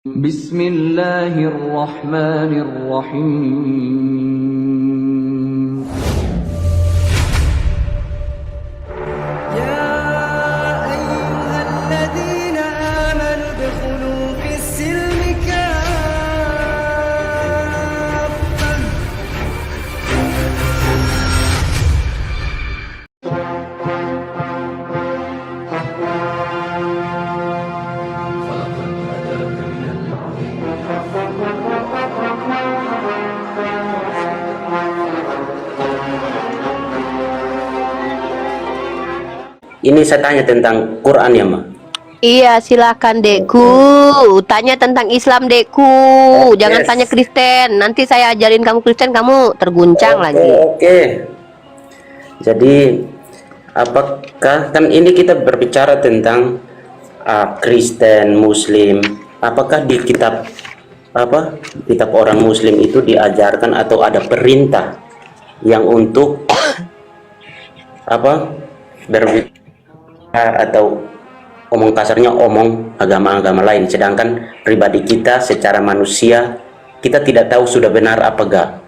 Bismillahirrahmanirrahim. يا أيها الذين آمنوا ادخلوا في السلم كافة. Ini saya tanya tentang Quran ya, Ma. Iya, silakan Dekku. Tanya tentang Islam, Dekku. Jangan Yes. tanya Kristen. Nanti saya ajarin kamu Kristen, kamu terguncang lagi. Oke. Jadi, apakah kan ini kita berbicara tentang Kristen, Muslim. Apakah di kitab kitab orang Muslim itu diajarkan atau ada perintah yang untuk berbicara atau omong kasarnya omong agama-agama lain, sedangkan pribadi kita secara manusia kita tidak tahu sudah benar apa enggak.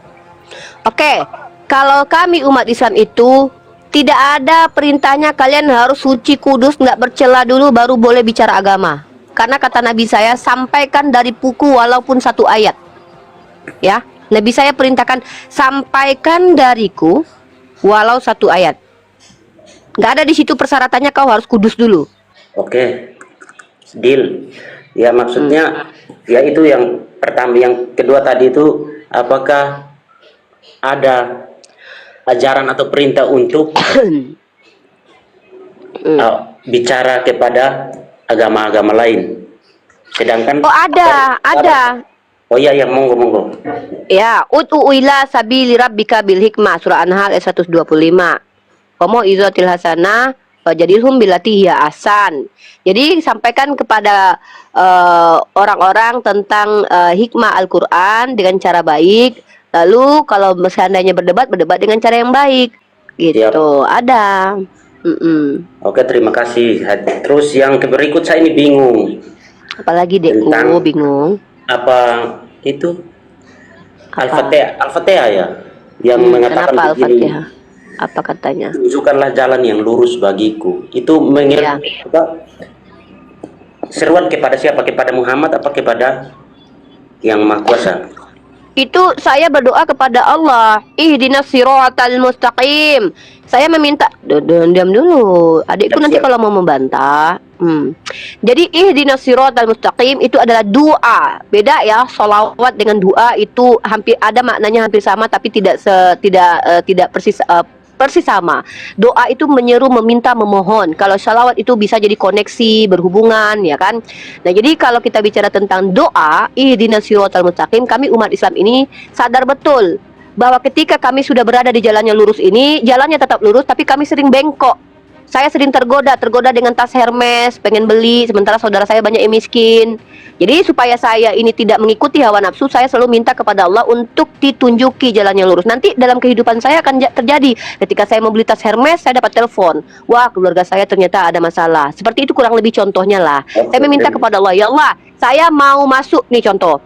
Oke, kalau kami umat Islam itu tidak ada perintahnya kalian harus suci kudus, nggak bercela dulu baru boleh bicara agama. Karena kata Nabi saya, sampaikan dari buku walaupun satu ayat. Ya, Nabi saya perintahkan sampaikan dariku walau satu ayat. Nggak ada di situ persyaratannya kau harus kudus dulu. Oke, deal. Ya maksudnya ya itu yang pertama, yang kedua tadi itu apakah ada ajaran atau perintah untuk bicara kepada agama-agama lain, sedangkan Oh ada. Oh iya ya, monggo. Ya, ud'u ila sabili rabbika bil hikmah, surah An-Nahl ayat 125. Komo izotil hasanah wajadilhum billati hiya ahsan. Jadi sampaikan kepada orang-orang tentang hikmah Al-Qur'an dengan cara baik. Lalu kalau seandainya berdebat dengan cara yang baik. Gitu. Yap. Ada. Oke, terima kasih. Terus yang berikut saya ini bingung. Apalagi Dekku Tentang- bingung. Apa itu? Apa? Al-Fatihah ya, yang mengatakan Kenapa begini. Al-Fatihah? Apa katanya? Tunjukkanlah jalan yang lurus bagiku. Itu mengirim seruan kepada siapa? Kepada Muhammad apa kepada yang Maha Kuasa? Itu saya berdoa kepada Allah, ihdinas siratal mustaqim. Saya meminta, diam dulu, adikku nanti Siap. kalau mau membantah. Jadi ihdinas siratal mustaqim itu adalah doa. Beda ya, sholawat dengan doa itu hampir ada maknanya hampir sama, tapi tidak persis sama. Doa itu menyeru, meminta, memohon. Kalau sholawat itu bisa jadi koneksi, berhubungan, ya kan? Nah, jadi kalau kita bicara tentang doa, ihdinas siratal mustaqim, kami umat Islam ini sadar betul bahwa ketika kami sudah berada di jalan yang lurus ini, jalannya tetap lurus, tapi kami sering bengkok. Saya sering tergoda dengan tas Hermes, pengen beli, sementara saudara saya banyak yang miskin. Jadi supaya saya ini tidak mengikuti hawa nafsu, saya selalu minta kepada Allah untuk ditunjuki jalan yang lurus. Nanti dalam kehidupan saya akan terjadi, ketika saya mau beli tas Hermes, saya dapat telepon, wah keluarga saya ternyata ada masalah. Seperti itu kurang lebih contohnya lah. Saya meminta kepada Allah, ya Allah, saya mau masuk nih contoh.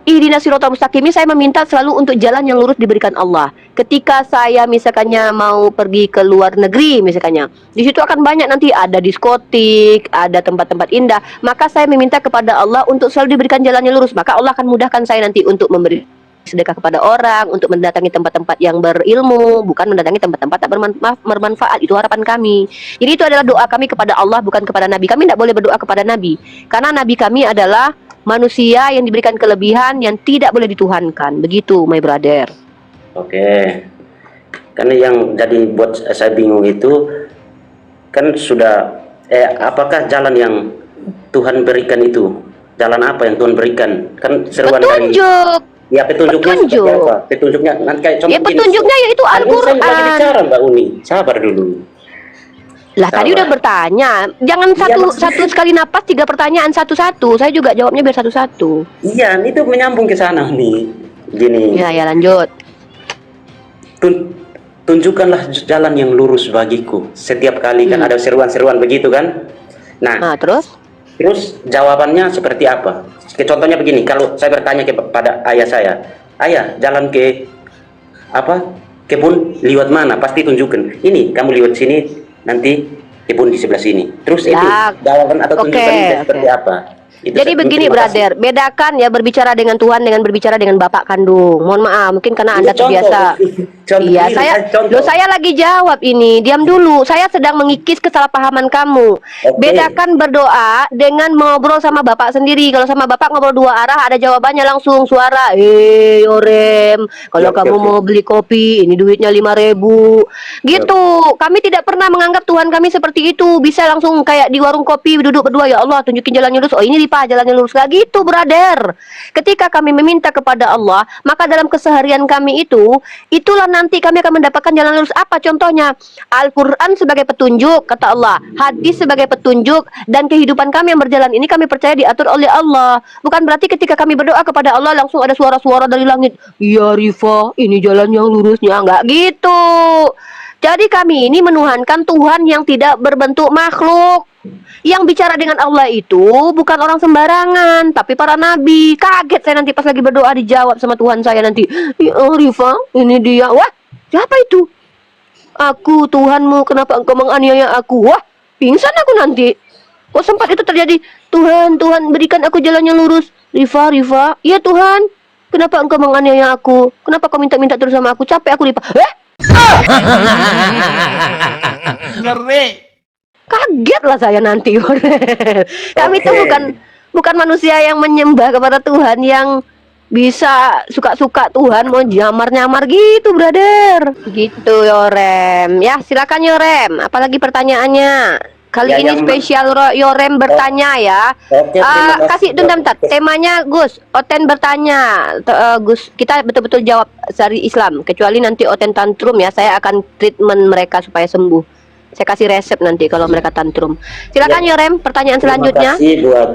Ihdinas siratal mustaqim, saya meminta selalu untuk jalan yang lurus diberikan Allah. Ketika saya misalkannya mau pergi ke luar negeri misalkannya, di situ akan banyak nanti ada diskotik, ada tempat-tempat indah, maka saya meminta kepada Allah untuk selalu diberikan jalan yang lurus, maka Allah akan mudahkan saya nanti untuk memberi sedekah kepada orang, untuk mendatangi tempat-tempat yang berilmu, bukan mendatangi tempat-tempat tak bermanfaat. Itu harapan kami. Jadi itu adalah doa kami kepada Allah, bukan kepada Nabi. Kami tidak boleh berdoa kepada Nabi, karena Nabi kami adalah manusia yang diberikan kelebihan yang tidak boleh dituhankan. Begitu, my brother. Oke. Karena yang jadi buat saya bingung itu kan sudah apakah jalan yang Tuhan berikan itu? Jalan apa yang Tuhan berikan? Kan seruan Petunjuk. Ya petunjuknya seperti apa? Petunjuknya nanti kayak contoh Ya petunjuknya yaitu Al-Qur'an. Saya lagi bicara Mbak Uni, sabar dulu. Lah tadi udah bertanya, jangan satu sekali napas 3 pertanyaan satu-satu. Saya juga jawabnya biar satu-satu. Iya, itu menyambung ke sana nih. Gini. Ya lanjut. Tunjukkanlah jalan yang lurus bagiku. Setiap kali kan ada seruan-seruan begitu kan? Nah, Nah, terus jawabannya seperti apa? Contohnya begini, kalau saya bertanya kepada ayah saya, ayah jalan ke kebun liwat mana? Pasti tunjukkan. Ini kamu liwat sini, nanti kebun di sebelah sini. Terus itu Ya, jawaban atau tunjukkan seperti apa? Itu Jadi begini terima kasih. brother, bedakan ya berbicara dengan Tuhan dengan berbicara dengan bapak kandung. Mohon maaf, mungkin karena Anda Ini contoh. terbiasa. Contoh Iya, ini, saya contoh. saya lagi jawab ini. Diam dulu. Saya sedang mengikis kesalahpahaman kamu. Oke. Bedakan berdoa dengan ngobrol sama bapak sendiri. Kalau sama bapak ngobrol dua arah, ada jawabannya langsung suara. Yorem, kalau Oke, kamu oke. mau beli kopi, ini duitnya 5.000. Gitu. Kami tidak pernah menganggap Tuhan kami seperti itu. Bisa langsung kayak di warung kopi duduk berdua, ya Allah tunjukin jalannya lurus. Oh ini Pak jalannya lurus. Gak gitu brother. Ketika kami meminta kepada Allah, maka dalam keseharian kami itulah nanti kami akan mendapatkan jalan lurus. Apa contohnya? Al-Quran sebagai petunjuk, kata Allah. Hadis sebagai petunjuk. Dan kehidupan kami yang berjalan ini kami percaya diatur oleh Allah. Bukan berarti ketika kami berdoa kepada Allah langsung ada suara-suara dari langit. Ya Rifa, ini jalan yang lurusnya. Enggak gitu. Jadi kami ini menuhankan Tuhan yang tidak berbentuk makhluk. Yang bicara dengan Allah itu bukan orang sembarangan, tapi para nabi. Kaget saya nanti pas lagi berdoa dijawab sama Tuhan saya nanti. Ya Rifa, ini dia. Wah, siapa itu? Aku Tuhanmu, kenapa engkau menganiaya aku? Wah, pingsan aku nanti. Kok sempat itu terjadi? Tuhan, Tuhan berikan aku jalan yang lurus. Rifa, Rifa, iya Tuhan. Kenapa engkau menganiaya aku? Kenapa kau minta-minta terus sama aku? Capek aku Rifa. Ngeri. Kaget lah saya nanti. Kami itu bukan manusia yang menyembah kepada Tuhan yang bisa suka-suka Tuhan mau nyamar-nyamar gitu, brother. Gitu Yorem. Ya, silakan Yorem. Apalagi pertanyaannya? Kali Ya, ini yang spesial Yorem bertanya ya. Oke, terima Kasih kasih. bentar. Temanya Gus, Oten bertanya. Gus, kita betul-betul jawab dari Islam. Kecuali nanti Oten tantrum ya, saya akan treatment mereka supaya sembuh. Saya kasih resep nanti kalau mereka tantrum. Silakan Ya. Yorem, pertanyaan selanjutnya. Terima kasih buat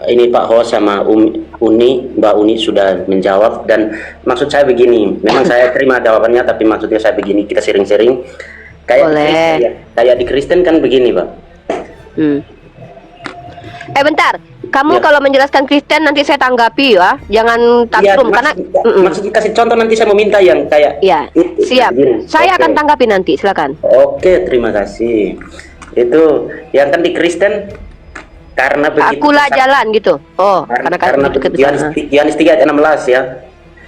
ini Pak Ho sama Mbak Uni sudah menjawab, dan maksud saya begini, memang saya terima jawabannya, tapi maksudnya saya begini, kita sharing-sharing kayak di Kristen kan begini Pak. Bentar, kamu Ya. kalau menjelaskan Kristen nanti saya tanggapi ya, jangan tantrum karena maksudnya kasih contoh, nanti saya mau minta yang kayak ya siap. begini. Saya Oke. akan tanggapi nanti, silakan. Oke, terima kasih. Itu yang kan di Kristen karena begitu Akulah besar- jalan gitu. Oh, karena karena begitu Yohanes besar. Yohanes 3:16 ya.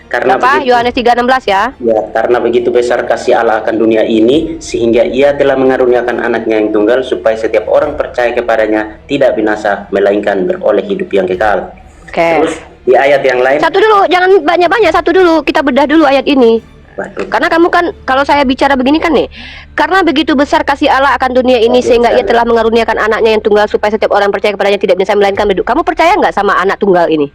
Karena Apa? begitu- Yohanes 3:16 ya. Ya, karena begitu besar kasih Allah akan dunia ini, sehingga Ia telah mengaruniakan anaknya yang tunggal, supaya setiap orang percaya kepadanya tidak binasa, melainkan beroleh hidup yang kekal. Oke. Terus di ayat yang lain, Satu dulu, jangan banyak-banyak, satu dulu. Kita bedah dulu ayat ini. waduh, Karena kamu kan, kalau saya bicara begini kan nih, karena begitu besar kasih Allah akan dunia ini sehingga Ia telah mengaruniakan anaknya yang tunggal supaya setiap orang percaya kepadanya tidak binasa melainkan hidup. Kamu percaya nggak sama anak tunggal ini?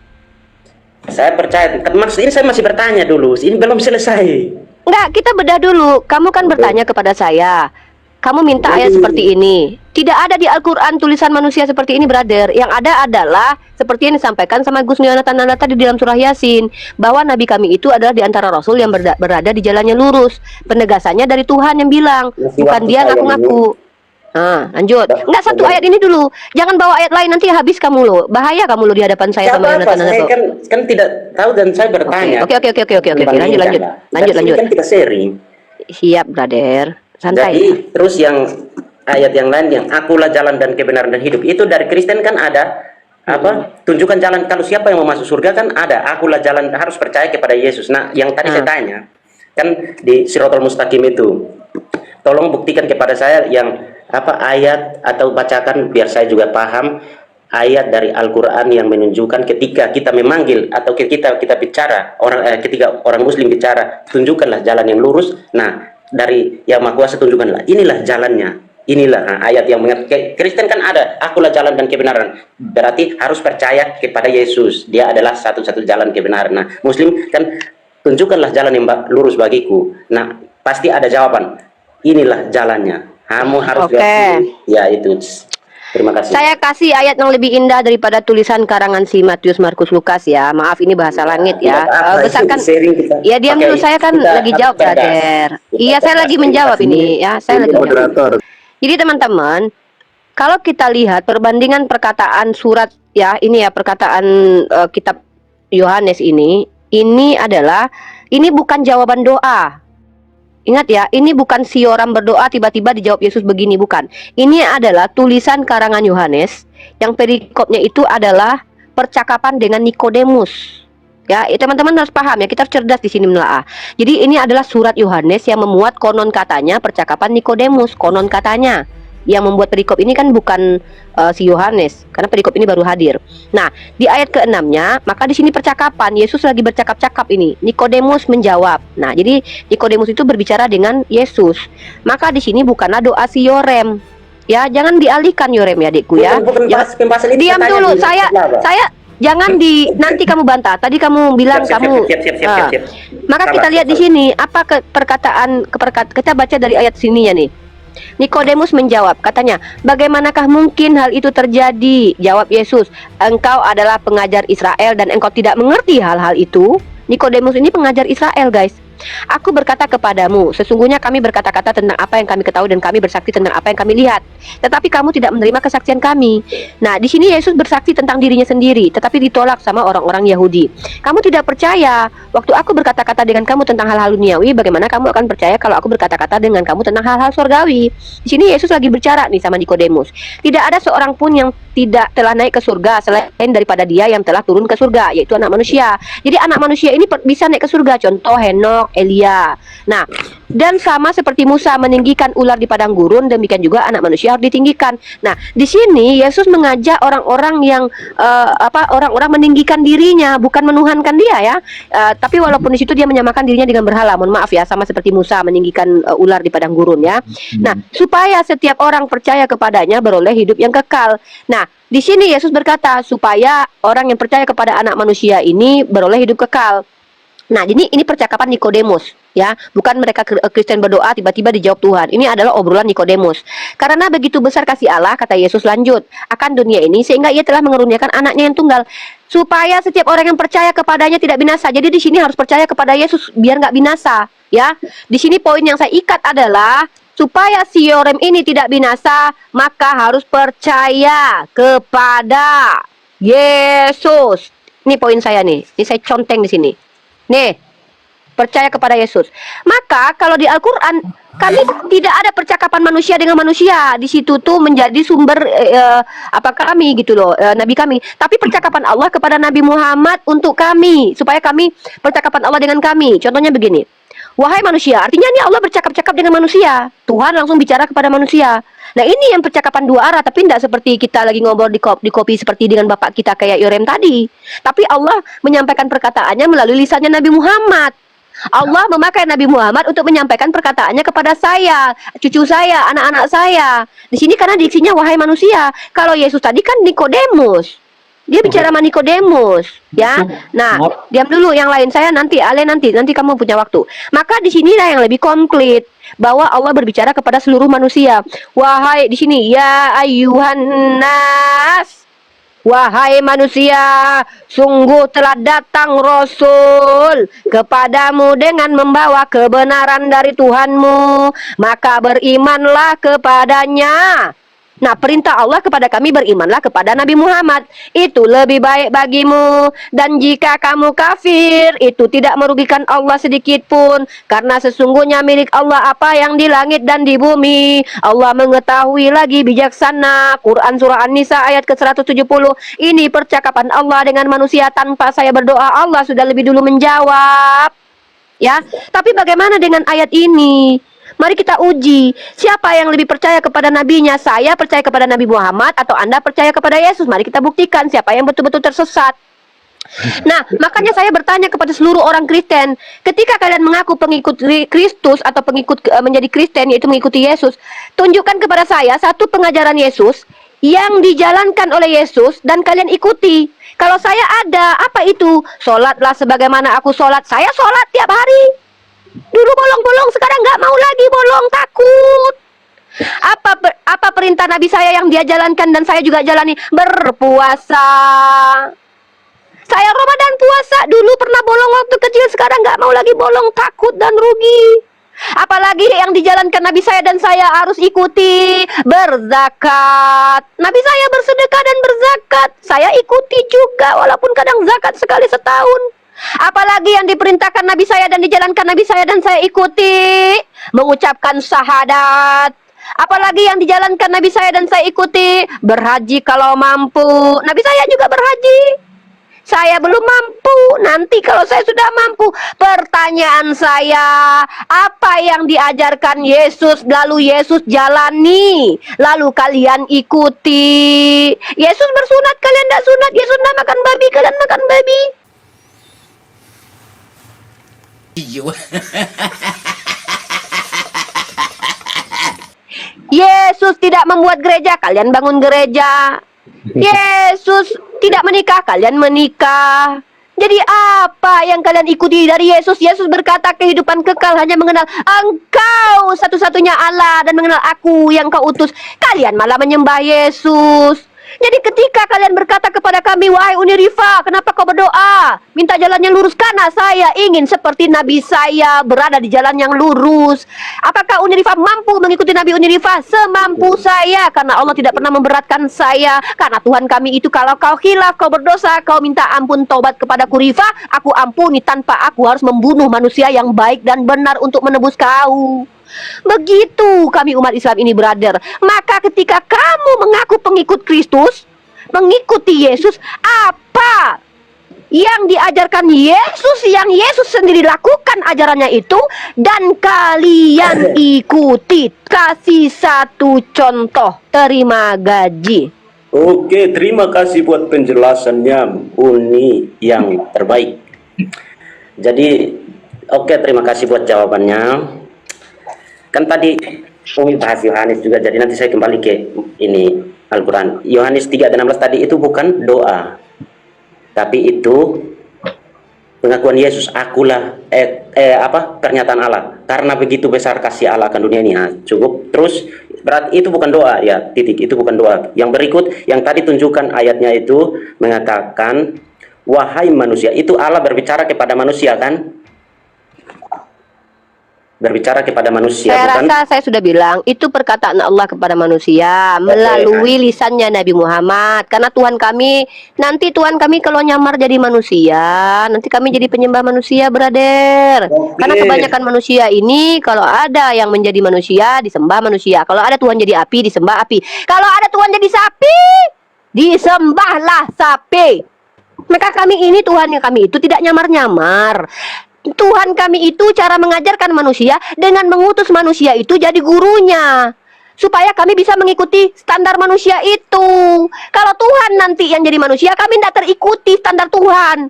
saya percaya. Maksud ini saya masih bertanya dulu, ini belum selesai. Enggak, kita bedah dulu. Kamu kan bertanya kepada saya. Kamu minta ayat seperti ini. Tidak ada di Al-Quran tulisan manusia seperti ini, brother. Yang ada adalah seperti yang disampaikan sama Gus Yonatan tadi di dalam surah Yasin, bahwa Nabi kami itu adalah di antara Rasul yang berada di jalannya lurus. Penegasannya dari Tuhan yang bilang, bukan dia ngaku-ngaku. Lanjut. Enggak, satu ayat ini dulu. Jangan bawa ayat lain, nanti habis kamu loh. Bahaya kamu loh di hadapan saya sama Apa, Yonatan. saya kan tidak tahu dan saya bertanya. Oke. Lanjut. Dari sini kan kita sharing. Siap, brother. Santai. Jadi terus yang ayat yang lain yang akulah jalan dan kebenaran dan hidup, itu dari Kristen kan ada apa? Tunjukkan jalan, kalau siapa yang mau masuk surga kan ada akulah jalan, harus percaya kepada Yesus. Nah, yang tadi saya tanya kan di Siratal Mustaqim itu, tolong buktikan kepada saya yang apa ayat atau bacakan biar saya juga paham ayat dari Al-Quran yang menunjukkan ketika kita memanggil atau kita bicara ketika orang Muslim bicara, tunjukkanlah jalan yang lurus. Nah, dari Yang Maha Kuasa tunjukkanlah inilah jalannya, inilah ayat yang mengerti. Kristen kan ada akulah jalan dan kebenaran, berarti harus percaya kepada Yesus, dia adalah satu-satu jalan kebenaran. Nah, Muslim kan tunjukkanlah jalan yang lurus bagiku. Nah, pasti ada jawaban, inilah jalannya, kamu harus ya itu. Terima kasih. Saya kasih ayat yang lebih indah daripada tulisan karangan si Matius, Markus, Lukas ya. Maaf, ini bahasa langit ya. Besarkan. Ya diam dulu, saya kan lagi jawab, brother. Iya, saya lagi menjawab ini ya. Saya lagi menjawab. Jadi teman-teman, Kalau kita lihat perbandingan perkataan surat ya, ini ya perkataan kitab Yohanes ini adalah ini bukan jawaban doa. Ingat ya, ini bukan si orang berdoa tiba-tiba dijawab Yesus begini, bukan. Ini adalah tulisan karangan Yohanes yang perikopnya itu adalah percakapan dengan Nikodemus. Ya, teman-teman harus paham ya, kita harus cerdas di sini menelaah. Jadi ini adalah surat Yohanes yang memuat konon katanya percakapan Nikodemus, konon katanya. Yang membuat perikop ini kan bukan si Yohanes, karena perikop ini baru hadir. Nah, di ayat ke-6-nya, maka di sini percakapan Yesus lagi bercakap-cakap ini. Nikodemus menjawab. Nah, jadi Nikodemus itu berbicara dengan Yesus. Maka di sini bukanlah doa si Yorem. Ya, jangan dialihkan Yorem ya, adikku ya. Bukan pembahasan itu. Diam dulu, saya jangan nanti kamu bantah. Tadi kamu bilang Siap. Maka kita lihat di sini apa perkataan kita baca dari ayat sininya nih. Nikodemus menjawab, katanya, bagaimanakah mungkin hal itu terjadi? Jawab Yesus, engkau adalah pengajar Israel dan engkau tidak mengerti hal-hal itu. Nikodemus ini pengajar Israel, guys. Aku berkata kepadamu, sesungguhnya kami berkata-kata tentang apa yang kami ketahui dan kami bersaksi tentang apa yang kami lihat. Tetapi kamu tidak menerima kesaksian kami. Nah, di sini Yesus bersaksi tentang dirinya sendiri, tetapi ditolak sama orang-orang Yahudi. Kamu tidak percaya waktu aku berkata-kata dengan kamu tentang hal-hal duniawi, bagaimana kamu akan percaya kalau aku berkata-kata dengan kamu tentang hal-hal surgawi? Di sini Yesus lagi bicara nih sama Nikodemus. Tidak ada seorang pun yang tidak telah naik ke surga selain daripada dia yang telah turun ke surga, yaitu anak manusia. Jadi anak manusia ini bisa naik ke surga. Contoh Henok, Elia. Nah, dan sama seperti Musa meninggikan ular di padang gurun, demikian juga anak manusia harus ditinggikan. Nah, di sini Yesus mengajak orang-orang yang orang-orang meninggikan dirinya, bukan menuhankan dia ya. Tapi walaupun di situ dia menyamakan dirinya dengan berhala, mohon maaf ya, sama seperti Musa meninggikan ular di padang gurun ya. Nah, supaya setiap orang percaya kepadanya beroleh hidup yang kekal. Nah, di sini Yesus berkata supaya orang yang percaya kepada anak manusia ini beroleh hidup kekal. Nah, ini percakapan Nikodemus ya, bukan mereka Kristen berdoa tiba-tiba dijawab Tuhan. Ini adalah obrolan Nikodemus. Karena begitu besar kasih Allah, kata Yesus lanjut, akan dunia ini sehingga ia telah mengeruniakan anaknya yang tunggal supaya setiap orang yang percaya kepadanya tidak binasa. Jadi di sini harus percaya kepada Yesus biar nggak binasa ya. Di sini poin yang saya ikat adalah supaya si Yorem ini tidak binasa, maka harus percaya kepada Yesus. Ini poin saya nih. Ini saya conteng di sini. Nih, percaya kepada Yesus. Maka kalau di Al-Quran kami tidak ada percakapan manusia dengan manusia. Di situ tuh menjadi sumber kami gitu loh, Nabi kami. Tapi percakapan Allah kepada Nabi Muhammad untuk kami, supaya kami percakapan Allah dengan kami. Contohnya begini. Wahai manusia, artinya ini Allah bercakap-cakap dengan manusia. Tuhan langsung bicara kepada manusia. Nah, ini yang percakapan dua arah, tapi tidak seperti kita lagi ngobrol di kopi seperti dengan bapak kita kayak Yorem tadi. Tapi Allah menyampaikan perkataannya melalui lisannya Nabi Muhammad. Allah memakai Nabi Muhammad untuk menyampaikan perkataannya kepada saya, cucu saya, anak-anak saya. Di sini karena diksinya wahai manusia. Kalau Yesus tadi kan Nikodemus. Dia bicara sama Nikodemus, ya. Nah, diam dulu yang lain saya nanti kamu punya waktu. Maka di sinilah yang lebih konkret bahwa Allah berbicara kepada seluruh manusia. Wahai di sini ya ayyuhan nas. Wahai manusia, sungguh telah datang Rasul kepadamu dengan membawa kebenaran dari Tuhanmu, maka berimanlah kepadanya. Nah, perintah Allah kepada kami berimanlah kepada Nabi Muhammad. Itu lebih baik bagimu. Dan jika kamu kafir, itu tidak merugikan Allah sedikit pun. Karena sesungguhnya milik Allah apa yang di langit dan di bumi. Allah mengetahui lagi bijaksana. Quran Surah An-Nisa ayat ke-170. Ini percakapan Allah dengan manusia tanpa saya berdoa. Allah sudah lebih dulu menjawab. Ya, tapi bagaimana dengan ayat ini? Mari kita uji, siapa yang lebih percaya kepada nabinya? Saya percaya kepada Nabi Muhammad atau Anda percaya kepada Yesus? Mari kita buktikan siapa yang betul-betul tersesat. Nah, makanya saya bertanya kepada seluruh orang Kristen, ketika kalian mengaku pengikut Kristus atau pengikut menjadi Kristen, yaitu mengikuti Yesus, tunjukkan kepada saya satu pengajaran Yesus yang dijalankan oleh Yesus dan kalian ikuti. Kalau saya ada, apa itu? Sholatlah sebagaimana aku sholat. Saya sholat tiap hari. Dulu bolong-bolong, sekarang nggak mau lagi bolong, takut. Apa perintah Nabi saya yang dia jalankan dan saya juga jalani? Berpuasa. Saya Ramadan puasa, dulu pernah bolong waktu kecil, sekarang nggak mau lagi bolong, takut dan rugi. Apalagi yang dijalankan Nabi saya dan saya harus ikuti, berzakat. Nabi saya bersedekah dan berzakat, saya ikuti juga walaupun kadang zakat sekali setahun. Apalagi yang diperintahkan Nabi saya dan dijalankan Nabi saya dan saya ikuti, mengucapkan syahadat. Apalagi yang dijalankan Nabi saya dan saya ikuti, berhaji kalau mampu. Nabi saya juga berhaji. Saya belum mampu, nanti kalau saya sudah mampu. Pertanyaan saya, apa yang diajarkan Yesus, lalu Yesus jalani, lalu kalian ikuti. Yesus bersunat, kalian tidak sunat. Yesus tidak makan babi, kalian makan babi. Yesus tidak membuat gereja, kalian bangun gereja. Yesus tidak menikah, kalian menikah. Jadi apa yang kalian ikuti dari Yesus? Yesus berkata kehidupan kekal hanya mengenal Engkau satu-satunya Allah dan mengenal Aku yang Kau utus. Kalian malah menyembah Yesus. Jadi ketika kalian berkata kepada kami, wahai Uni Rifa, kenapa kau berdoa? Minta jalan yang lurus, karena saya ingin seperti Nabi saya berada di jalan yang lurus. Apakah Uni Rifa mampu mengikuti Nabi Uni Rifa? Semampu saya, karena Allah tidak pernah memberatkan saya. Karena Tuhan kami itu, kalau kau khilaf, kau berdosa, kau minta ampun taubat kepadaku Rifa, aku ampuni tanpa aku harus membunuh manusia yang baik dan benar untuk menebus kau. Begitu kami umat Islam ini, brother. Maka ketika kamu mengaku pengikut Kristus, mengikuti Yesus, apa yang diajarkan Yesus, yang Yesus sendiri lakukan ajarannya itu, dan kalian ikuti. Kasih satu contoh, terima gaji. Oke, terima kasih buat penjelasannya, Uni yang terbaik. Jadi, oke, terima kasih buat jawabannya. Kan tadi Umi bahas Yohanes juga, jadi nanti saya kembali ke ini Al-Quran. Yohanes 3:16 tadi itu bukan doa, tapi itu pengakuan Yesus, akulah pernyataan Allah. Karena begitu besar kasih Allah akan dunia ini. Nah, cukup. Terus berarti itu bukan doa ya, titik, itu bukan doa. Yang berikut yang tadi tunjukkan ayatnya itu mengatakan, wahai manusia, itu Allah berbicara kepada manusia kan? Berbicara kepada manusia. Saya bukan? rasa saya sudah bilang itu perkataan Allah kepada manusia melalui lisannya Nabi Muhammad. Karena Tuhan kami, nanti Tuhan kami kalau nyamar jadi manusia, nanti kami jadi penyembah manusia, brother. Karena kebanyakan manusia ini, kalau ada yang menjadi manusia, disembah manusia. Kalau ada Tuhan jadi api, disembah api. Kalau ada Tuhan jadi sapi, disembahlah sapi. Maka kami ini, Tuhan yang kami itu tidak nyamar-nyamar. Tuhan kami itu cara mengajarkan manusia dengan mengutus manusia itu jadi gurunya, supaya kami bisa mengikuti standar manusia itu. Kalau Tuhan nanti yang jadi manusia, kami tidak terikuti standar Tuhan.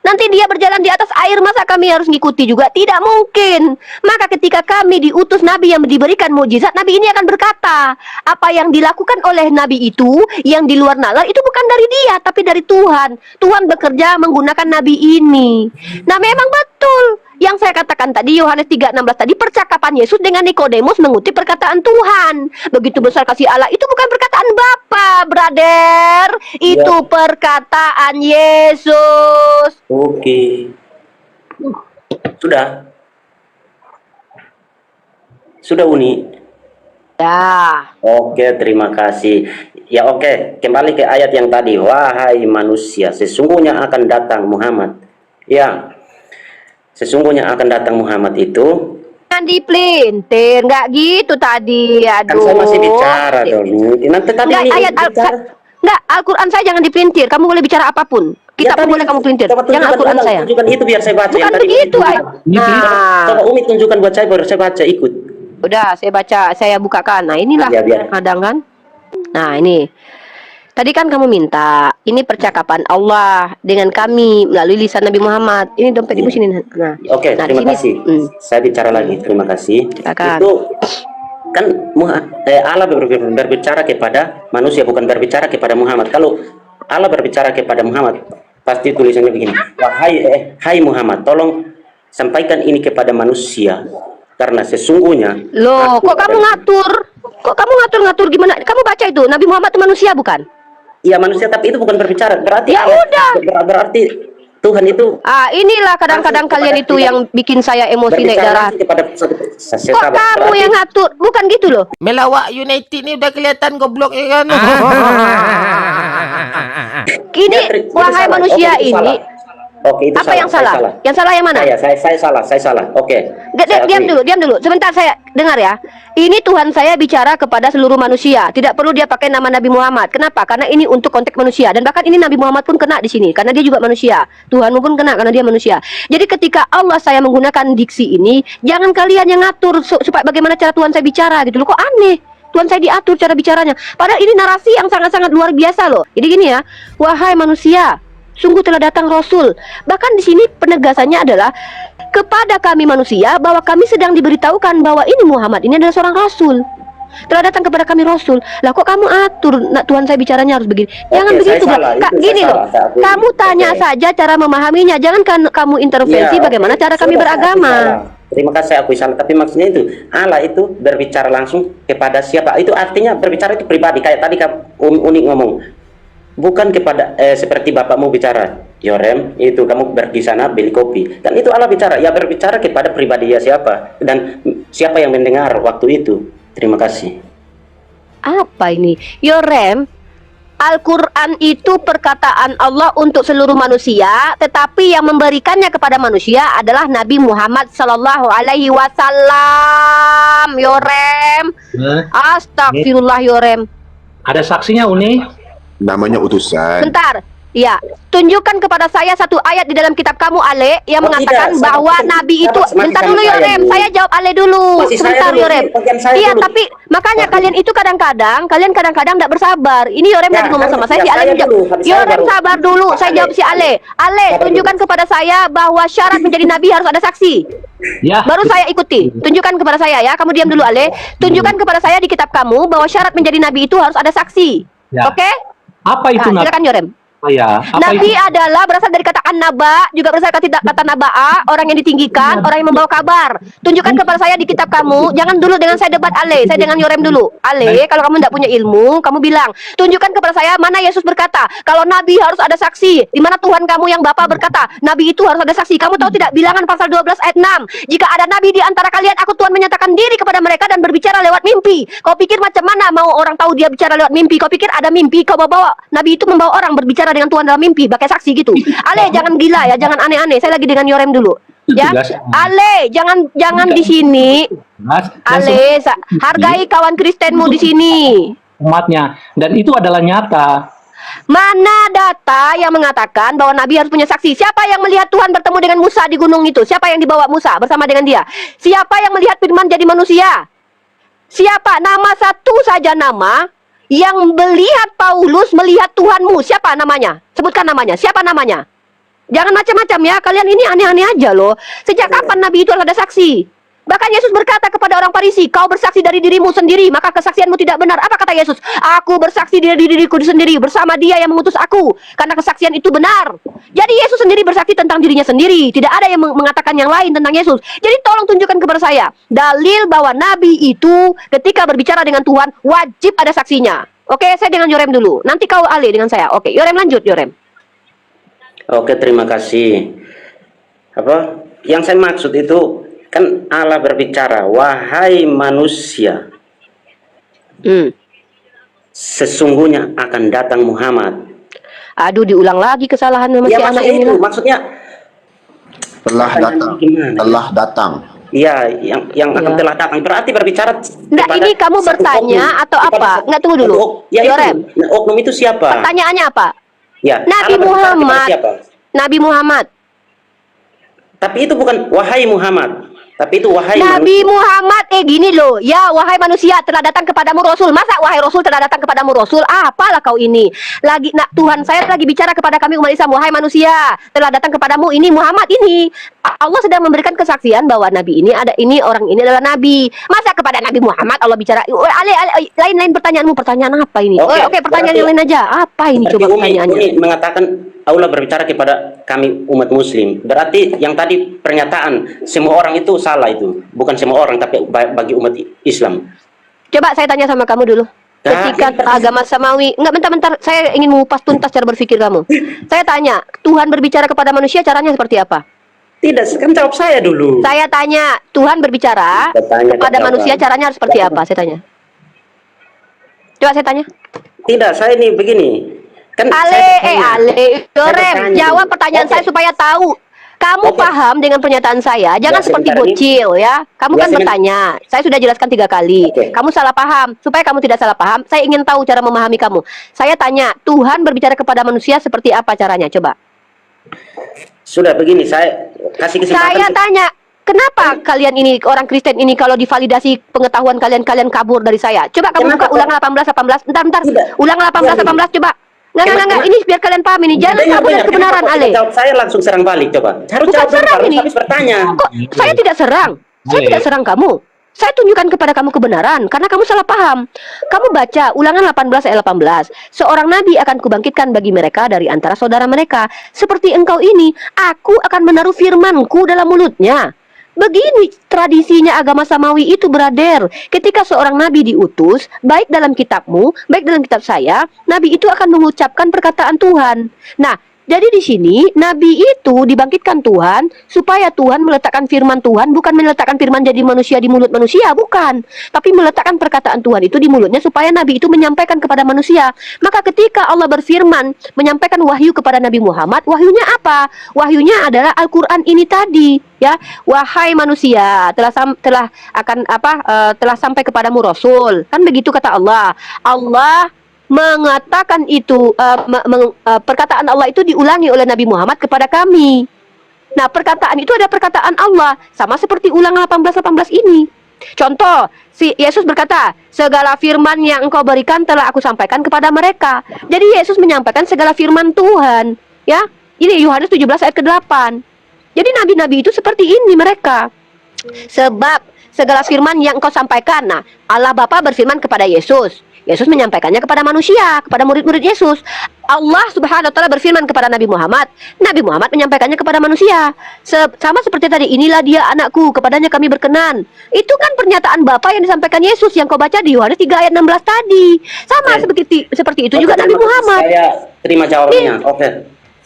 Nanti dia berjalan di atas air, masa kami harus ngikuti juga? Tidak mungkin. Maka ketika kami diutus Nabi yang diberikan mukjizat, Nabi ini akan berkata, apa yang dilakukan oleh Nabi itu, yang di luar nalar, itu bukan dari dia, tapi dari Tuhan. Tuhan bekerja menggunakan Nabi ini. Nah, memang betul yang saya katakan tadi, Yohanes 3:16 tadi, percakapan Yesus dengan Nikodemus mengutip perkataan Tuhan. Begitu besar kasih Allah, itu bukan perkataan Bapa, brother. Itu perkataan Yesus. Oke. Sudah. Sudah, Uni. Ya. Oke, terima kasih. Ya, oke, kembali ke ayat yang tadi. Wahai manusia, sesungguhnya akan datang Muhammad. Ya. Sesungguhnya akan datang Muhammad itu. Jangan dipelintir, nggak gitu tadi. Aduh. Kan saya masih bicara dong. Nanti tadi Nggak, ayat nggak, Al-Quran saya jangan dipelintir. Kamu boleh bicara apapun. Kitab pun boleh kamu pelintir. Jangan Al-Quran saya. Tunjukkan itu biar saya baca. Bukan begitu, Coba Umi tunjukkan buat saya, baru saya baca, ikut. Udah, saya baca, saya bukakan. Nah, inilah Ya, biar. kadang kan. Nah, ini. Tadi kan kamu minta, ini percakapan Allah dengan kami melalui lisan Nabi Muhammad. Ini dompet ibu sini. Nah, Oke, nah, terima di kasih. sini. Saya bicara lagi, terima kasih. Silakan. Itu kan Allah berbicara kepada manusia, bukan berbicara kepada Muhammad. Kalau Allah berbicara kepada Muhammad, pasti tulisannya begini. Hai Muhammad, tolong sampaikan ini kepada manusia. Karena sesungguhnya. Loh, kok kamu ngatur? Kok kamu ngatur-ngatur gimana? Kamu baca itu, Nabi Muhammad itu manusia bukan? Iya manusia, tapi itu bukan berbicara. Berarti ya udah. Berarti Tuhan itu Inilah kadang-kadang langsung kalian kepada itu pribadi. yang bikin saya emosi naik Berbicara darah. langsung kepada Kok kamu yang ngatur? Bukan gitu loh. Melawak United nih udah kelihatan goblok ya kan. Ini itu wahai salah. manusia Oke, itu ini. salah. Oke, itu Apa salah. yang Saya salah? Yang salah yang mana? Saya salah. Oke. Saya Diam akui. dulu. Sebentar saya dengar ya. Ini Tuhan saya bicara kepada seluruh manusia. Tidak perlu dia pakai nama Nabi Muhammad. Kenapa? Karena ini untuk konteks manusia. Dan bahkan ini Nabi Muhammad pun kena di sini. Karena dia juga manusia. Tuhanmu pun kena karena dia manusia. Jadi ketika Allah saya menggunakan diksi ini, jangan kalian yang ngatur supaya bagaimana cara Tuhan saya bicara gitu loh. Kok aneh? Tuhan saya diatur cara bicaranya. Padahal ini narasi yang sangat-sangat luar biasa loh. Jadi gini ya. Wahai manusia, sungguh telah datang Rasul. Bahkan di sini penegasannya adalah kepada kami manusia bahwa kami sedang diberitahukan bahwa ini Muhammad ini adalah seorang Rasul. Telah datang kepada kami Rasul. Lah kok kamu atur Tuhan saya bicaranya harus begini? Jangan Oke, begitu, saya salah. Kak. Itu Gini saya loh. salah. Saya akui. Kamu tanya Oke. saja cara memahaminya. Jangan kamu intervensi Iya, bagaimana oke. cara kami Sudah, saya beragama. akui salah. Terima kasih, saya akui salah. Tapi maksudnya itu Allah itu berbicara langsung kepada siapa? Itu artinya berbicara itu pribadi. Kayak tadi Unik ngomong, bukan kepada seperti bapakmu bicara, Yorem itu kamu pergi sana beli kopi. Dan itu Allah bicara. Ya berbicara kepada pribadi ya siapa dan siapa yang mendengar waktu itu. Terima kasih. Apa ini? Yorem, Al-Quran itu perkataan Allah untuk seluruh manusia, tetapi yang memberikannya kepada manusia adalah Nabi Muhammad Sallallahu Alaihi Wasallam. Yorem, astagfirullah Yorem. Ada saksinya Uni? Namanya utusan. Bentar, ya, tunjukkan kepada saya satu ayat di dalam kitab kamu Ale yang Oh, mengatakan tidak, bahwa saya- Nabi itu. masih Bentar sama dulu saya Yorem, dulu. saya jawab Ale dulu. Masih saya Sebentar dulu, Yorem. bagian saya Iya, dulu. tapi makanya kalian itu kadang-kadang tidak bersabar. Ini Yorem Ya, lagi ngomong kan sama saya, ya, si Ale saya jawab. dulu, habis saya Yorem baru. sabar dulu, Pak saya Ale. jawab si Ale. Ale, Sabar tunjukkan dulu. kepada saya bahwa syarat menjadi nabi harus ada saksi. Ya. Baru saya ikuti. Tunjukkan kepada saya ya. Kamu diam dulu Ale. Tunjukkan kepada saya di kitab kamu bahwa syarat menjadi nabi itu harus ada saksi. Ya. Oke? Apa itu Nah, silakan Yorem. Apa Nabi itu? adalah berasal dari kata an-naba, juga berasal dari kata naba'a, orang yang ditinggikan, orang yang membawa kabar. Tunjukkan kepada saya di kitab kamu. Jangan dulu dengan saya debat Ale, saya dengan Yorem dulu. Ale, kalau kamu tidak punya ilmu, kamu bilang. Tunjukkan kepada saya mana Yesus berkata, kalau Nabi harus ada saksi. Di mana Tuhan kamu yang Bapa berkata, Nabi itu harus ada saksi. Kamu tahu tidak Bilangan pasal 12 ayat 6. Jika ada Nabi di antara kalian, aku Tuhan menyatakan diri kepada mereka dan berbicara lewat mimpi. Kau pikir macam mana mau orang tahu dia bicara lewat mimpi? Kau pikir ada mimpi, kau bawa Nabi itu membawa orang berbicara dengan Tuhan dalam mimpi, pakai saksi gitu. Ale, jangan gila ya, jangan aneh-aneh. Saya lagi dengan Yorem dulu. Ya, Tugas. Ale, jangan di sini. Mas, Ale, hargai kawan Kristenmu di sini. umatnya, dan itu adalah nyata. Mana data yang mengatakan bahwa Nabi harus punya saksi? Siapa yang melihat Tuhan bertemu dengan Musa di gunung itu? Siapa yang dibawa Musa bersama dengan dia? Siapa yang melihat firman jadi manusia? Siapa? Nama satu saja nama yang melihat Paulus melihat Tuhanmu. Siapa namanya? Sebutkan namanya. Siapa namanya? Jangan macam-macam ya. Kalian ini aneh-aneh aja loh. Sejak kapan Nabi itu harus ada saksi? Bahkan Yesus berkata kepada orang Farisi, kau bersaksi dari dirimu sendiri, maka kesaksianmu tidak benar. Apa kata Yesus? Aku bersaksi dari diriku sendiri bersama dia yang mengutus aku, karena kesaksian itu benar. Jadi Yesus sendiri bersaksi tentang dirinya sendiri. Tidak ada yang mengatakan yang lain tentang Yesus. Jadi tolong tunjukkan kepada saya dalil bahwa Nabi itu ketika berbicara dengan Tuhan wajib ada saksinya. Oke, saya dengan Yorem dulu. Nanti kau Ale dengan saya. Oke, Yorem lanjut, Yorem. Oke, terima kasih. Apa? Yang saya maksud itu kan Allah berbicara, wahai manusia, sesungguhnya akan datang Muhammad. Aduh, diulang lagi kesalahan sama si Ya anak maksudnya ini itu, lah. maksudnya Telah datang. gimana? Telah datang. Iya, yang akan Iya. telah datang. Berarti berbicara. Nggak, kepada ini kamu satu bertanya oknum. atau Kepada apa? satu- Nggak, tunggu dulu. Ya Yorem. itu. Nah, oknum itu siapa? Pertanyaannya apa? Ya, Nabi Allah berbicara kepada Muhammad. siapa? Nabi Muhammad. Tapi itu bukan wahai Muhammad. Tapi itu wahai Nabi manusia. Muhammad, gini loh. Ya, wahai manusia, telah datang kepadamu Rasul. Masa wahai Rasul telah datang kepadamu Rasul? Apalah kau ini? Lagi, Tuhan saya lagi bicara kepada kami umat Islam. Wahai manusia, telah datang kepadamu ini Muhammad ini. Allah sedang memberikan kesaksian bahwa Nabi ini orang ini adalah Nabi. Masa kepada Nabi Muhammad Allah bicara? Lain-lain pertanyaanmu. Pertanyaan apa ini? Oke, pertanyaan yang lain aja. Apa ini coba pertanyaannya? Umi mengatakan Allah berbicara kepada kami umat muslim. Berarti yang tadi pernyataan semua orang itu salah itu. Bukan semua orang tapi bagi umat Islam. Coba saya tanya sama kamu dulu. ketika agama samawi, enggak, bentar-bentar, saya ingin mengupas tuntas cara berpikir kamu. Saya tanya, Tuhan berbicara kepada manusia caranya seperti apa? Tidak, kan jawab saya dulu. Saya tanya, Tuhan berbicara Saya tanya, kepada jawab. manusia caranya harus seperti apa? Saya tanya. Coba saya tanya. Tidak, saya ini begini. Kan Dorem, jawab pertanyaan saya supaya tahu. Kamu paham dengan pernyataan saya. Jangan seperti sebentar ini. bocil ya. Kamu kan sebentar. bertanya. Saya sudah jelaskan 3 kali. Oke. Kamu salah paham. Supaya kamu tidak salah paham, saya ingin tahu cara memahami kamu. Saya tanya, Tuhan berbicara kepada manusia seperti apa caranya? Coba. Sudah begini, saya kasih kesempatan. Saya tanya, kenapa kalian ini orang Kristen ini kalau divalidasi pengetahuan kalian kabur dari saya? Coba kamu buka Kenapa, ulang 18. Bentar. Tidak. Ulang 18 coba. Enggak. Ini biar kalian paham ini. Jangan kabur dari kebenaran, Ale. Jawab saya langsung serang balik, coba. Harus Bukan jawab dulu, serang harus ini. habis bertanya. Kok saya tidak serang? Saya tidak serang kamu. Saya tunjukkan kepada kamu kebenaran karena kamu salah paham. Kamu baca Ulangan 18 ayat 18. Seorang nabi akan kubangkitkan bagi mereka dari antara saudara mereka. Seperti engkau ini, aku akan menaruh firmanku dalam mulutnya. Begini tradisinya agama samawi itu, brother. Ketika seorang nabi diutus, baik dalam kitabmu, baik dalam kitab saya, nabi itu akan mengucapkan perkataan Tuhan. Nah, jadi di sini nabi itu dibangkitkan Tuhan supaya Tuhan meletakkan firman Tuhan, bukan meletakkan firman jadi manusia di mulut manusia, bukan. Tapi meletakkan perkataan Tuhan itu di mulutnya supaya nabi itu menyampaikan kepada manusia. Maka ketika Allah berfirman menyampaikan wahyu kepada Nabi Muhammad, wahyunya apa? Wahyunya adalah Al-Qur'an ini tadi, ya. Wahai manusia, telah sampai kepadamu Rasul. Kan begitu kata Allah. Allah mengatakan itu perkataan Allah itu diulangi oleh Nabi Muhammad kepada kami. Nah, perkataan itu ada perkataan Allah, sama seperti Ulangan 18 ini. Contoh, si Yesus berkata, segala firman yang engkau berikan telah aku sampaikan kepada mereka. Jadi Yesus menyampaikan segala firman Tuhan, ya. Ini Yohanes 17 ayat ke-8. Jadi nabi-nabi itu seperti ini mereka. Sebab segala firman yang engkau sampaikan, nah, Allah Bapa berfirman kepada Yesus. Yesus menyampaikannya kepada manusia, kepada murid-murid Yesus. Allah Subhanahu wa taala berfirman kepada Nabi Muhammad. Nabi Muhammad menyampaikannya kepada manusia. Sama seperti tadi, inilah dia anakku, kepadanya kami berkenan. Itu kan pernyataan Bapa yang disampaikan Yesus yang kau baca di Yohanes 3 ayat 16 tadi. Sama seperti itu juga Nabi Muhammad. Saya terima jawabannya. Oke.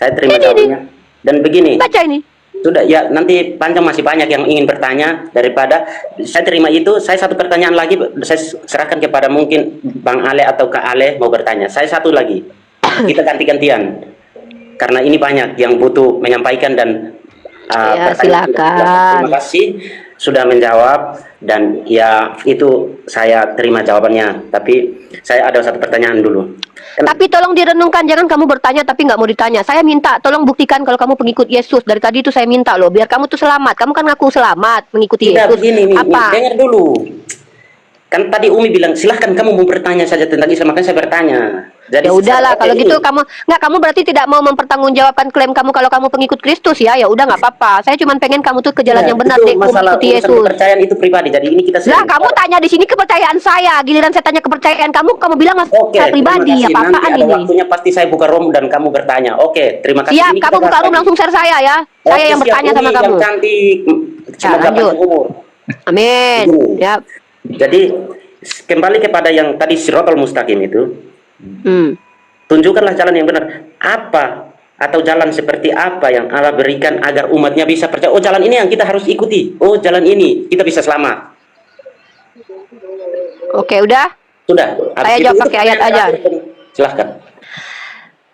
Saya terima jawabannya. Dan begini. Baca ini. Sudah ya, nanti panjang, masih banyak yang ingin bertanya. Daripada saya terima itu, saya satu pertanyaan lagi saya serahkan kepada mungkin Bang Ale atau Kak Ale mau bertanya. Saya satu lagi, kita ganti-gantian karena ini banyak yang butuh menyampaikan dan Ya, pertanyaan. silakan. Terima kasih sudah menjawab dan ya itu saya terima jawabannya. Tapi saya ada satu pertanyaan dulu. Tapi tolong direnungkan, jangan kamu bertanya tapi nggak mau ditanya. Saya minta, tolong buktikan kalau kamu pengikut Yesus. Dari tadi itu saya minta loh, biar kamu tuh selamat. Kamu kan ngaku selamat mengikuti Tidak, Yesus. begini, Apa? dengar dulu. Kan tadi Umi bilang silahkan kamu mau bertanya saja tentang Islam, makanya saya bertanya. Jadi Ya udahlah, saya- kalau ini. gitu kamu berarti tidak mau mempertanggungjawabkan klaim kamu kalau kamu pengikut Kristus ya. Ya udah nggak apa-apa. Saya cuma pengen kamu tuh ke jalan Ya, yang benar itu deh, masalah mengikuti urusan Yesus. kepercayaan itu pribadi. Jadi ini kita Lah, kamu tanya di sini kepercayaan saya, giliran saya tanya kepercayaan kamu bilang Oke, saya pribadi. terima kasih. Apa-apaan Nanti ada ini? waktunya pasti saya buka room dan kamu bertanya. Oke, terima kasih. Siap, Ini kamu kita buka bahas room lagi. langsung share saya ya. Oke, Saya yang siap, bertanya sama Umi kamu. yang cantik. Semoga lanjut. panjang umur. Amin. Begini. Ya. Jadi kembali kepada yang tadi Siratal Mustaqim itu. Tunjukkanlah jalan yang benar. Apa atau jalan seperti apa yang Allah berikan agar umatnya bisa percaya, oh jalan ini yang kita harus ikuti, oh jalan ini kita bisa selamat. Oke, udah. Sudah. Saya Habis jawab itu pakai ayat pertanyaan aja. terakhir. Silahkan.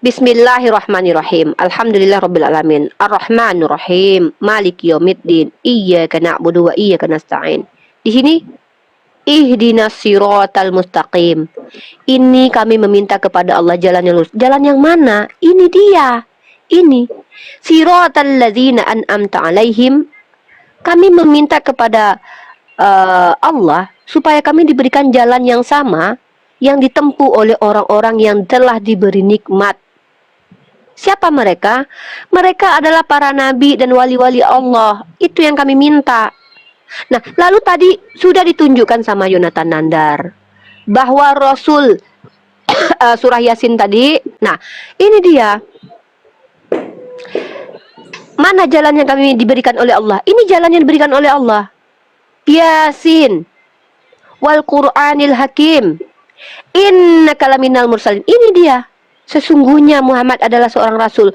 Bismillahirrahmanirrahim. Alhamdulillahirabbil alamin. Arrahmanirrahim. Maliki yaumiddin. Iyyaka na'budu wa iyyaka nasta'in. Di sini ihdinas siratal mustaqim. Ini kami meminta kepada Allah jalan yang lurus. Jalan yang mana? Ini dia. Ini siratal ladzina an'amta alaihim. Kami meminta kepada Allah supaya kami diberikan jalan yang sama yang ditempuh oleh orang-orang yang telah diberi nikmat. Siapa mereka? Mereka adalah para nabi dan wali-wali Allah. Itu yang kami minta. Nah, lalu tadi sudah ditunjukkan sama Yonatan Nandar bahwa Rasul surah Yasin tadi. Nah, ini dia. Mana jalan yang kami diberikan oleh Allah? Ini jalan yang diberikan oleh Allah. Yasin wal Qur'anil Hakim. Innaka laminal mursalin. Ini dia. Sesungguhnya Muhammad adalah seorang rasul.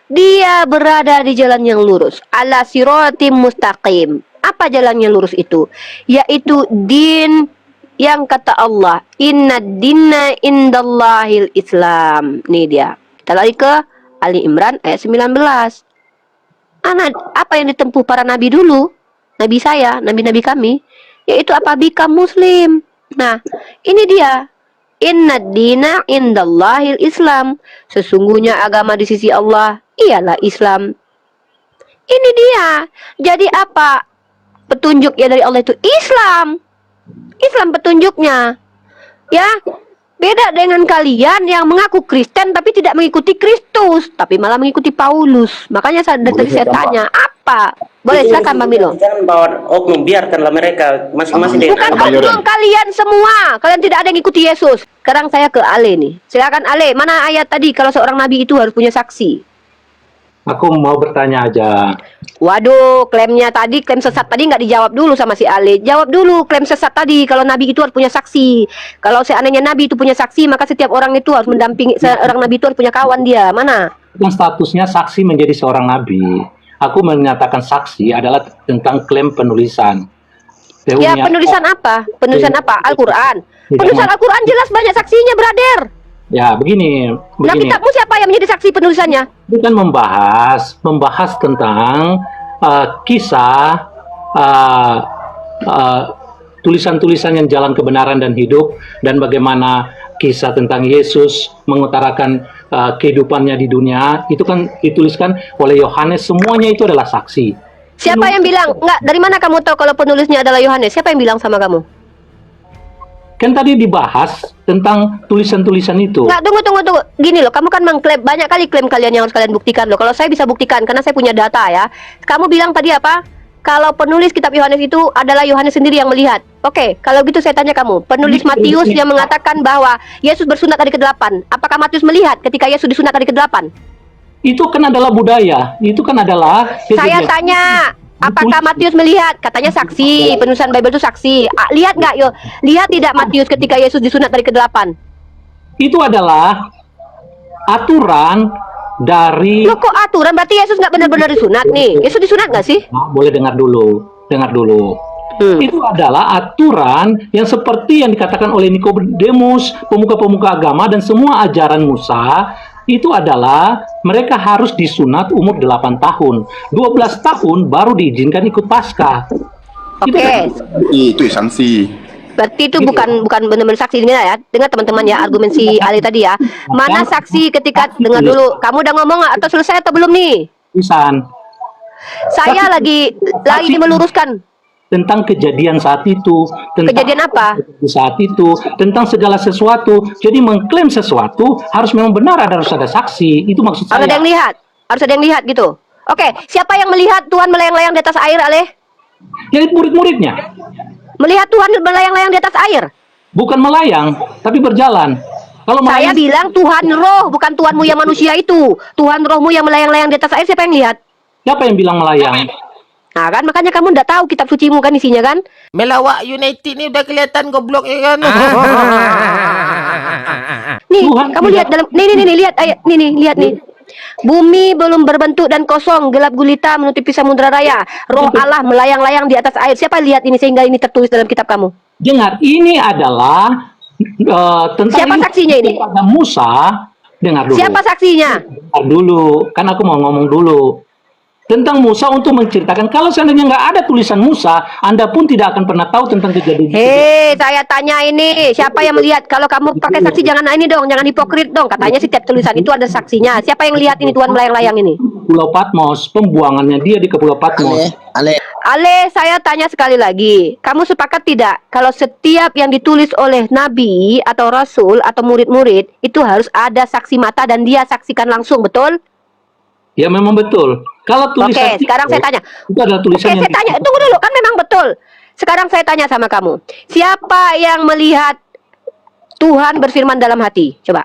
Dia berada di jalan yang lurus. Ala siratim mustaqim. Apa jalan yang lurus itu? Yaitu din yang kata Allah, inna dinna indallahil Islam. Nih dia. Kita lari ke Ali Imran ayat 19. Apa yang ditempuh para nabi dulu? Nabi saya, nabi-nabi kami, yaitu apabika muslim. Nah, ini dia. Inna dina indallahil Islam. Sesungguhnya agama di sisi Allah ialah Islam. Ini dia. Jadi apa petunjuk ya dari Allah itu? Islam. Islam petunjuknya. Ya, beda dengan kalian yang mengaku Kristen tapi tidak mengikuti Kristus, tapi malah mengikuti Paulus. Makanya tadi saya tanya, apa? Boleh silakan Bang Milo. Jangan bawa oknum, biarkanlah mereka masing-masing dengan Bukan agama. oknum, kalian semua. Kalian tidak ada yang ikuti Yesus. Sekarang saya ke Ale nih. Silakan Ale, mana ayat tadi kalau seorang nabi itu harus punya saksi? Aku mau bertanya aja. Waduh, klaimnya tadi, klaim sesat tadi nggak dijawab dulu sama si Ale. Jawab dulu klaim sesat tadi, kalau nabi itu harus punya saksi. Kalau seandainya nabi itu punya saksi, maka setiap orang itu harus mendampingi, seorang nabi itu harus punya kawan dia. Mana? Yang statusnya saksi menjadi seorang nabi. Aku menyatakan saksi adalah tentang klaim penulisan. Ya, Teorinya- penulisan apa? Penulisan apa? Al-Quran. Tidak, Penulisan Mas. Al-Quran jelas banyak saksinya, brother. Ya, begini. Nah, kitabmu siapa yang menjadi saksi penulisannya? Itu kan membahas tentang kisah tulisan-tulisan yang jalan kebenaran dan hidup, dan bagaimana kisah tentang Yesus mengutarakan kehidupannya di dunia. Itu kan dituliskan oleh Yohanes. Semuanya itu adalah saksi. Siapa yang bilang? Enggak, dari mana kamu tahu kalau penulisnya adalah Yohanes? Siapa yang bilang sama kamu? Kan tadi dibahas tentang tulisan-tulisan itu. Enggak, tunggu. Gini loh, kamu kan mengklaim, banyak kali klaim kalian yang harus kalian buktikan loh. Kalau saya bisa buktikan, karena saya punya data ya. Kamu bilang tadi apa? Kalau penulis kitab Yohanes itu adalah Yohanes sendiri yang melihat. Oke, kalau gitu saya tanya kamu. Penulis Matius yang mengatakan bahwa Yesus bersunat hari ke-8. Apakah Matius melihat ketika Yesus disunat hari ke-8? Itu kan adalah budaya. Itu kan adalah Saya tanya, apakah Matius melihat? Katanya saksi, penulisan Bible itu saksi. Lihat nggak, yo? Lihat tidak Matius ketika Yesus disunat hari ke-8? Itu adalah aturan dari. Loh, kok aturan? Berarti Yesus nggak benar-benar disunat nih? Yesus disunat nggak sih? Nah, boleh dengar dulu. Itu adalah aturan yang seperti yang dikatakan oleh Nikodemus, pemuka-pemuka agama, dan semua ajaran Musa. Itu adalah mereka harus disunat umur 8 tahun. 12 tahun baru diizinkan ikut Paskah. Oke, Itu sanksi. berarti itu bukan benar-benar saksi. Dengar ya, dengar teman-teman ya argumen si Ali tadi ya. Mana saksi ketika, dengar dulu, kamu udah ngomong nggak atau selesai atau belum nih? Tulisan Saya lagi meluruskan. tentang kejadian saat itu, tentang Kejadian apa? saat itu, tentang segala sesuatu. Jadi mengklaim sesuatu harus memang benar, harus ada saksi. Itu maksud Harus ada saya. yang lihat, harus ada yang lihat gitu. Oke, siapa yang melihat Tuhan melayang-layang di atas air, Ale? Jadi murid-muridnya Melihat Tuhan melayang-layang di atas air. bukan melayang, tapi berjalan. Kalau Saya melayang, bilang Tuhan roh, bukan Tuhanmu yang manusia itu. Tuhan rohmu yang melayang-layang di atas air, siapa yang lihat? siapa yang bilang melayang? Nah kan, makanya kamu nggak tahu kitab sucimu kan isinya kan? Melawak United nih udah kelihatan goblok ya kan. Nih, Tuhan kamu tidak- lihat dalam nih lihat ayat nih lihat nih. Bumi belum berbentuk dan kosong, gelap gulita menutupi samudra raya. Roh Allah melayang-layang di atas air. Siapa lihat ini sehingga ini tertulis dalam kitab kamu? Dengar, ini adalah tentang Siapa saksinya ini? Pada Musa. Dengar dulu. Siapa saksinya? Dengar dulu, kan aku mau ngomong dulu. Tentang Musa untuk menceritakan, kalau seandainya nggak ada tulisan Musa, Anda pun tidak akan pernah tahu tentang kejadian. Hei, saya tanya ini, siapa yang melihat? Kalau kamu pakai saksi jangan ini dong, jangan hipokrit dong. Katanya setiap tulisan itu ada saksinya. Siapa yang lihat ini Tuhan melayang-layang ini? Pulau Patmos, pembuangannya dia di ke Pulau Patmos. Ale, saya tanya sekali lagi. Kamu sepakat tidak kalau setiap yang ditulis oleh nabi atau rasul atau murid-murid itu harus ada saksi mata dan dia saksikan langsung, betul? Ya memang betul. Kalau tulisan Oke, sekarang saya tanya. itu adalah tulisan Oke, yang saya tanya. Tunggu dulu, kan memang betul. Sekarang saya tanya sama kamu. Siapa yang melihat Tuhan berfirman dalam hati? Coba.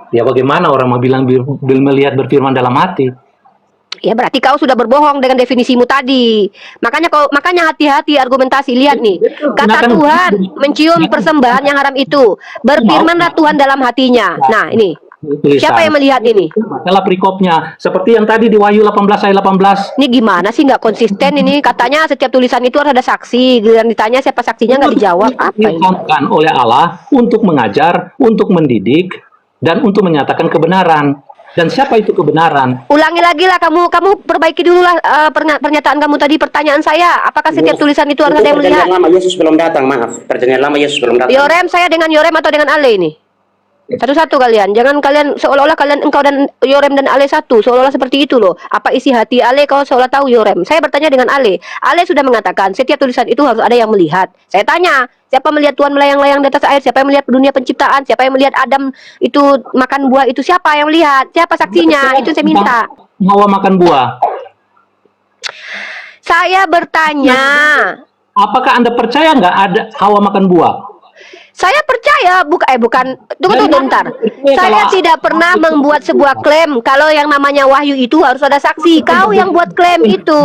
Ya bagaimana orang mau bilang melihat berfirman dalam hati? Ya berarti kau sudah berbohong dengan definisimu tadi. Makanya hati-hati argumentasi. Lihat nih, kata Tuhan mencium persembahan yang haram itu. Berfirmanlah Tuhan dalam hatinya. Nah ini, siapa yang melihat ini? Adalah perikopnya seperti yang tadi di Wahyu 18 ayat 18. Ini gimana sih, nggak konsisten ini? Katanya setiap tulisan itu harus ada saksi. Dan ditanya siapa saksinya nggak dijawab. Apa ini? Diilhamkan oleh Allah untuk mengajar, untuk mendidik, dan untuk menyatakan kebenaran. Dan siapa itu kebenaran? Ulangi lagi lah kamu perbaiki dulu lah pernyataan kamu tadi. Pertanyaan saya, apakah setiap tulisan itu harus ada yang melihat? Perjanjian lama Yesus belum datang, maaf. Perjanjian lama Yesus belum datang. Yorem, saya dengan Yorem atau dengan Ale ini? Satu-satu kalian. Jangan kalian seolah-olah engkau dan Yorem dan Ale satu. Seolah-olah seperti itu loh. Apa isi hati Ale kau seolah tahu Yorem? Saya bertanya dengan Ale. Ale sudah mengatakan setiap tulisan itu harus ada yang melihat. Saya tanya, siapa melihat Tuhan melayang-layang di atas air? Siapa yang melihat dunia penciptaan? Siapa yang melihat Adam itu makan buah itu? Siapa yang melihat? Siapa saksinya? Itu saya minta. Hawa makan buah. Saya bertanya. Apakah Anda percaya nggak ada Hawa makan buah? Saya percaya, bukan. Tunggu bentar. Saya tidak pernah membuat sebuah klaim kalau yang namanya wahyu itu harus ada saksi. Kau yang buat klaim itu.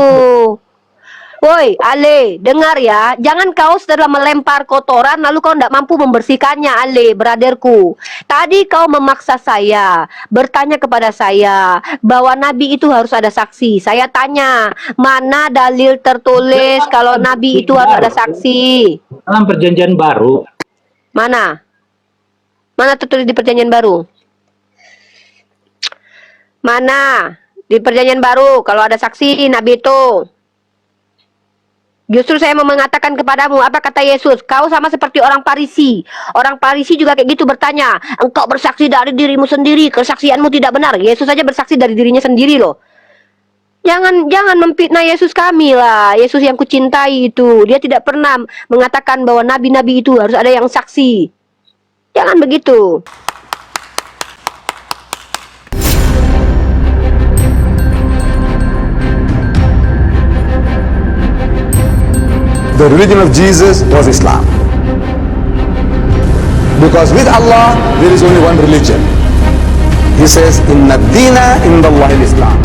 Woi, Ale, dengar ya. Jangan kau setelah melempar kotoran lalu kau tidak mampu membersihkannya, Ale, brotherku. Tadi kau memaksa saya, bertanya kepada saya bahwa Nabi itu harus ada saksi. Saya tanya, mana dalil tertulis kalau Nabi itu harus ada saksi? Dalam perjanjian baru. Mana? Mana tertulis di perjanjian baru? Mana? Di perjanjian baru kalau ada saksi Nabi itu. Justru saya mau mengatakan kepadamu, apa kata Yesus? Kau sama seperti orang Farisi. Orang Farisi juga kayak gitu bertanya, engkau bersaksi dari dirimu sendiri, kesaksianmu tidak benar. Yesus saja bersaksi dari dirinya sendiri loh. Jangan memfitnah Yesus kami lah. Yesus yang kucintai itu, dia tidak pernah mengatakan bahwa nabi-nabi itu harus ada yang saksi. Jangan begitu. The religion of Jesus was Islam. Because with Allah, there is only one religion. He says, Inna dina indallahi al-Islam.